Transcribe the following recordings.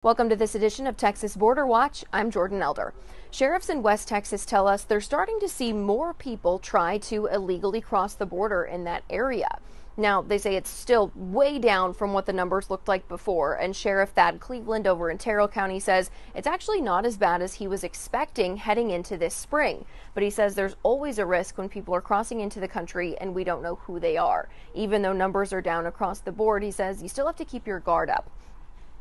Welcome to this edition of Texas Border Watch. I'm Jordan Elder. Sheriffs in West Texas tell us they're starting to see more people try to illegally cross the border in that area. Now, they say it's still way down from what the numbers looked like before, and Sheriff Thad Cleveland over in Terrell County says it's actually not as bad as he was expecting heading into this spring. But he says there's always a risk when people are crossing into the country and we don't know who they are. Even though numbers are down across the board, he says you still have to keep your guard up.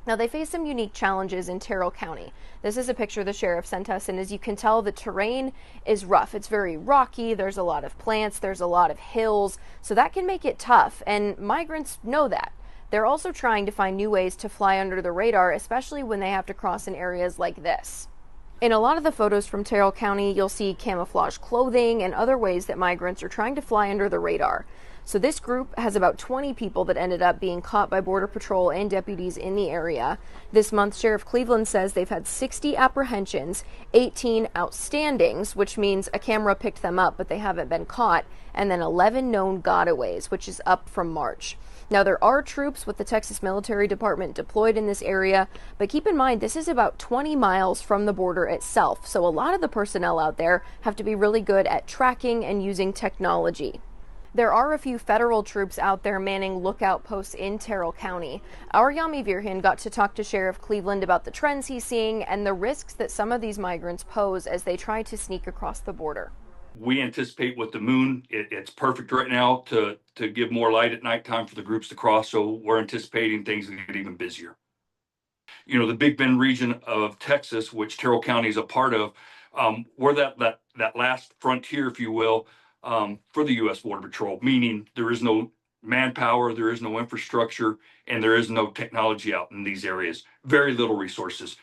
Now, they face some unique challenges in Terrell County. This is a picture the sheriff sent us, and as you can tell, the terrain is rough. It's very rocky. There's a lot of plants. There's a lot of hills, so that can make it tough, and migrants know that. They're also trying to find new ways to fly under the radar, especially when they have to cross in areas like this. In a lot of the photos from Terrell County, you'll see camouflage clothing and other ways that migrants are trying to fly under the radar. So this group has about 20 people that ended up being caught by Border Patrol and deputies in the area. This month, Sheriff Cleveland says they've had 60 apprehensions, 18 outstandings, which means a camera picked them up, but they haven't been caught, and then 11 known gotaways, which is up from March. Now, there are troops with the Texas Military Department deployed in this area, but keep in mind this is about 20 miles from the border itself, so a lot of the personnel out there have to be really good at tracking and using technology. There are a few federal troops out there manning lookout posts in Terrell County. Our Yami Virhan got to talk to Sheriff Cleveland about the trends he's seeing and the risks that some of these migrants pose as they try to sneak across the border. We anticipate with the moon, it's perfect right now to give more light at nighttime for the groups to cross. So we're anticipating things to get even busier. You know, the Big Bend region of Texas, which Terrell County is a part of, we're that last frontier, if you will, for the U.S. Border Patrol, meaning there is no manpower, there is no infrastructure, and there is no technology out in these areas. Very little resources.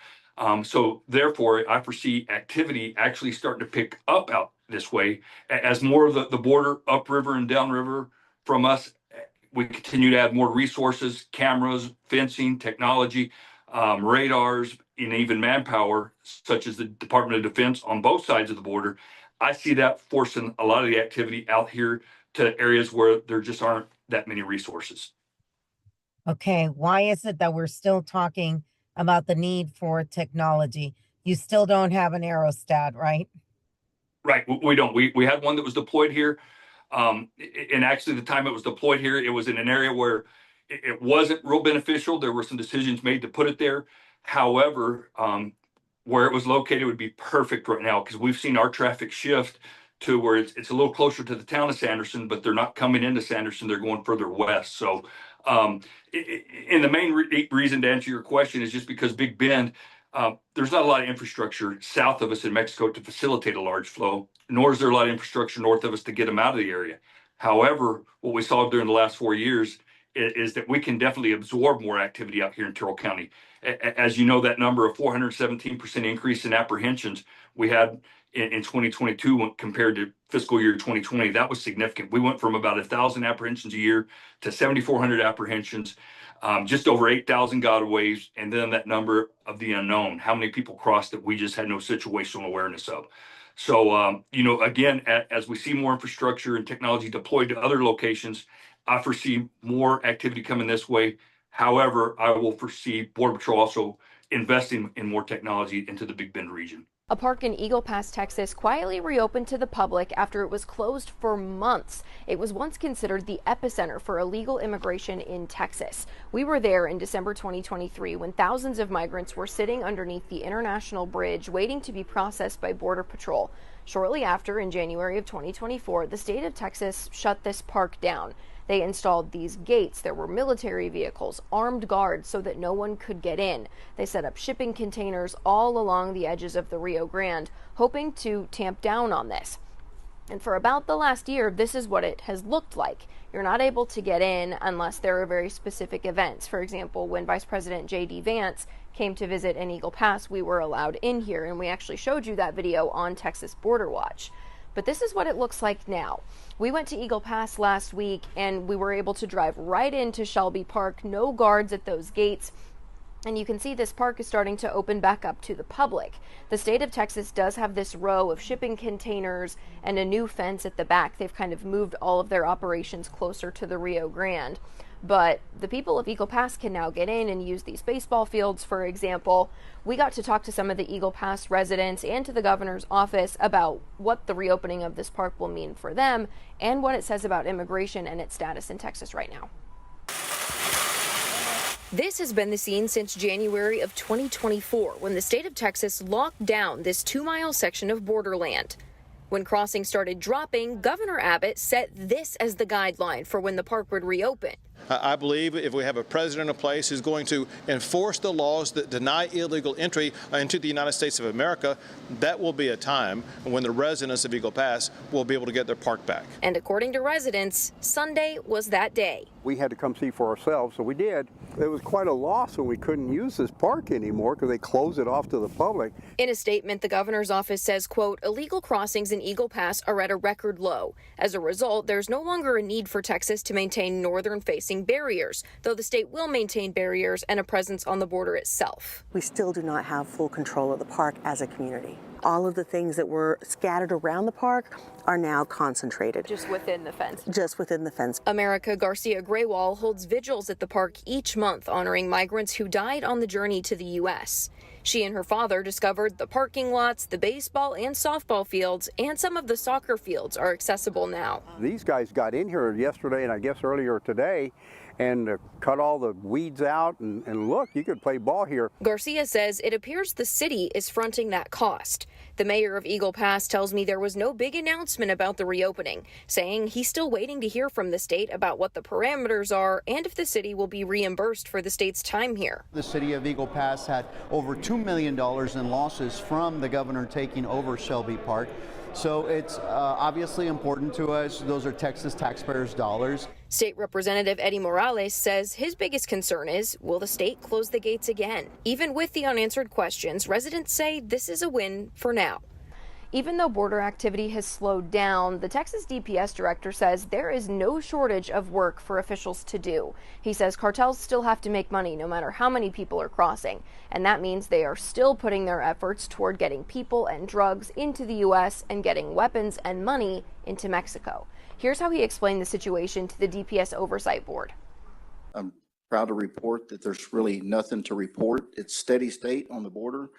So therefore, I foresee activity actually starting to pick up out this way as more of the border upriver and downriver from us. We continue to add more resources, cameras, fencing, technology, radars, and even manpower, such as the Department of Defense on both sides of the border. I see that forcing a lot of the activity out here to areas where there just aren't that many resources. Okay, why is it that we're still talking about the need for technology? You still don't have an aerostat, right? Right, we don't. We had one that was deployed here. And actually, the time it was deployed here, it was in an area where it wasn't real beneficial. There were some decisions made to put it there. However, where it was located would be perfect right now because we've seen our traffic shift to where it's a little closer to the town of Sanderson, but they're not coming into Sanderson. They're going further west. So, and the main reason to answer your question is just because Big Bend, there's not a lot of infrastructure south of us in Mexico to facilitate a large flow, nor is there a lot of infrastructure north of us to get them out of the area. However, what we saw during the last 4 years is that we can definitely absorb more activity out here in Terrell County. As you know, that number of 417% increase in apprehensions we had in 2022 when compared to fiscal year 2020, that was significant. We went from about 1,000 apprehensions a year to 7,400 apprehensions, just over 8,000 gotaways, and then that number of the unknown, how many people crossed that we just had no situational awareness of. So, you know, again, as we see more infrastructure and technology deployed to other locations, I foresee more activity coming this way. However, I will foresee Border Patrol also investing in more technology into the Big Bend region. A park in Eagle Pass, Texas, quietly reopened to the public after it was closed for months. It was once considered the epicenter for illegal immigration in Texas. We were there in December 2023 when thousands of migrants were sitting underneath the International Bridge waiting to be processed by Border Patrol. Shortly after, in January of 2024, the state of Texas shut this park down. They installed these gates. There were military vehicles, armed guards so that no one could get in. They set up shipping containers all along the edges of the Rio Grande, hoping to tamp down on this. And for about the last year, this is what it has looked like. You're not able to get in unless there are very specific events. For example, when Vice President J.D. Vance came to visit in Eagle Pass, we were allowed in here, and we actually showed you that video on Texas Border Watch. But this is what it looks like now. We went to Eagle Pass last week and we were able to drive right into Shelby Park, no guards at those gates. And you can see this park is starting to open back up to the public. The state of Texas does have this row of shipping containers and a new fence at the back. They've kind of moved all of their operations closer to the Rio Grande. But the people of Eagle Pass can now get in and use these baseball fields, for example. We got to talk to some of the Eagle Pass residents and to the governor's office about what the reopening of this park will mean for them and what it says about immigration and its status in Texas right now. This has been the scene since January of 2024, when the state of Texas locked down this 2-mile section of borderland. When crossings started dropping, Governor Abbott set this as the guideline for when the park would reopen. I believe if we have a president in place who's going to enforce the laws that deny illegal entry into the United States of America, that will be a time when the residents of Eagle Pass will be able to get their park back. And according to residents, Sunday was that day. We had to come see for ourselves, so we did. It was quite a loss when we couldn't use this park anymore because they closed it off to the public. In a statement, the governor's office says, quote, illegal crossings in Eagle Pass are at a record low. As a result, there's no longer a need for Texas to maintain northern-facing barriers, though the state will maintain barriers and a presence on the border itself. We still do not have full control of the park as a community. All of the things that were scattered around the park are now concentrated. Just within the fence. Just within the fence. America Garcia Graywall holds vigils at the park each month honoring migrants who died on the journey to the U.S. She and her father discovered the parking lots, the baseball and softball fields, and some of the soccer fields are accessible now. These guys got in here yesterday and I guess earlier today and cut all the weeds out and look, you could play ball here. Garcia says it appears the city is fronting that cost. The mayor of Eagle Pass tells me there was no big announcement about the reopening, saying he's still waiting to hear from the state about what the parameters are and if the city will be reimbursed for the state's time here. The city of Eagle Pass had over $2 million in losses from the governor taking over Shelby Park. So it's obviously important to us. Those are Texas taxpayers' dollars. State Representative Eddie Morales says his biggest concern is, will the state close the gates again? Even with the unanswered questions, residents say this is a win for now. Even though border activity has slowed down, the Texas DPS director says there is no shortage of work for officials to do. He says cartels still have to make money no matter how many people are crossing, and that means they are still putting their efforts toward getting people and drugs into the U.S. and getting weapons and money into Mexico. Here's how he explained the situation to the DPS Oversight Board. I'm proud to report that there's really nothing to report. It's steady state on the border.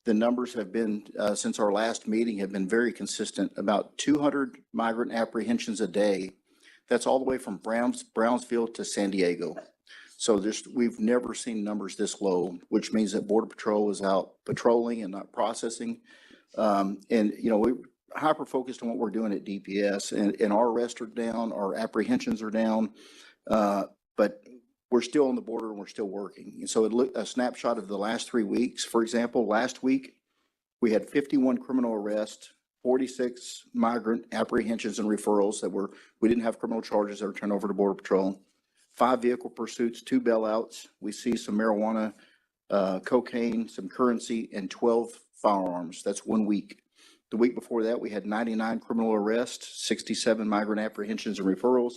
The numbers have been, since our last meeting, have been very consistent, about 200 migrant apprehensions a day. That's all the way from Brownsville to San Diego. So we've never seen numbers this low, which means that Border Patrol is out patrolling and not processing. And, you know, we're hyper-focused on what we're doing at DPS, and our arrests are down, our apprehensions are down, but we're still on the border and we're still working. And so a snapshot of the last 3 weeks, for example, last week we had 51 criminal arrests, 46 migrant apprehensions and referrals we didn't have criminal charges that were turned over to Border Patrol, 5 vehicle pursuits, 2 bailouts. We see some marijuana, cocaine, some currency, and 12 firearms. That's 1 week. The week before that, we had 99 criminal arrests, 67 migrant apprehensions and referrals,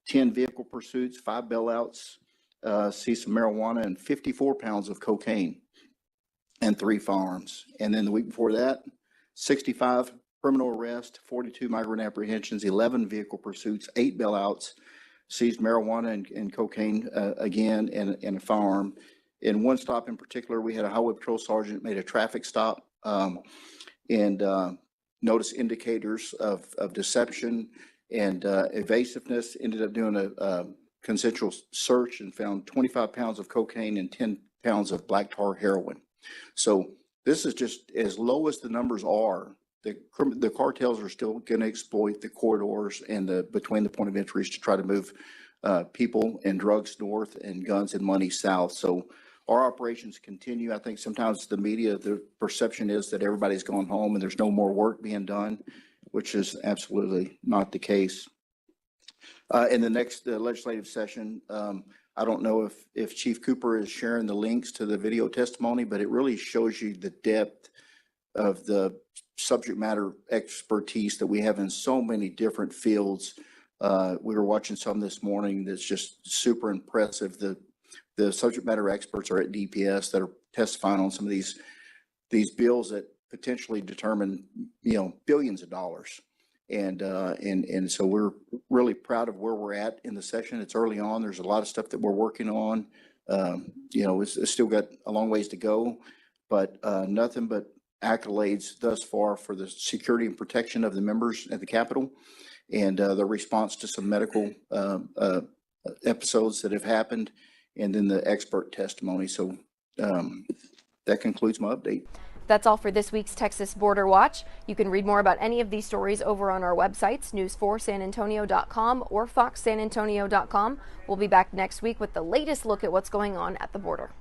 10 vehicle pursuits, 5 bailouts, see some marijuana, and 54 pounds of cocaine and 3 firearms. And then the week before that, 65 criminal arrests, 42 migrant apprehensions, 11 vehicle pursuits, 8 bailouts, seized marijuana and cocaine again, and a firearm. In one stop in particular, we had a highway patrol sergeant made a traffic stop and noticed indicators of deception and evasiveness, ended up doing a consensual search and found 25 pounds of cocaine and 10 pounds of black tar heroin. So this is just as low as the numbers are. The cartels are still going to exploit the corridors and between the point of entries to try to move people and drugs north and guns and money south. So our operations continue. I think sometimes the media, the perception is that everybody's gone home and there's no more work being done, which is absolutely not the case. In the next legislative session, I don't know if Chief Cooper is sharing the links to the video testimony, but it really shows you the depth of the subject matter expertise that we have in so many different fields. We were watching some this morning that's just super impressive. The subject matter experts are at DPS that are testifying on some of these bills that potentially determine, billions of dollars. And so we're really proud of where we're at in the session. It's early on. There's a lot of stuff that we're working on. It's still got a long ways to go, but nothing but accolades thus far for the security and protection of the members at the Capitol and the response to some medical episodes that have happened, and then the expert testimony. So that concludes my update. That's all for this week's Texas Border Watch. You can read more about any of these stories over on our websites, news4sanantonio.com or foxsanantonio.com. We'll be back next week with the latest look at what's going on at the border.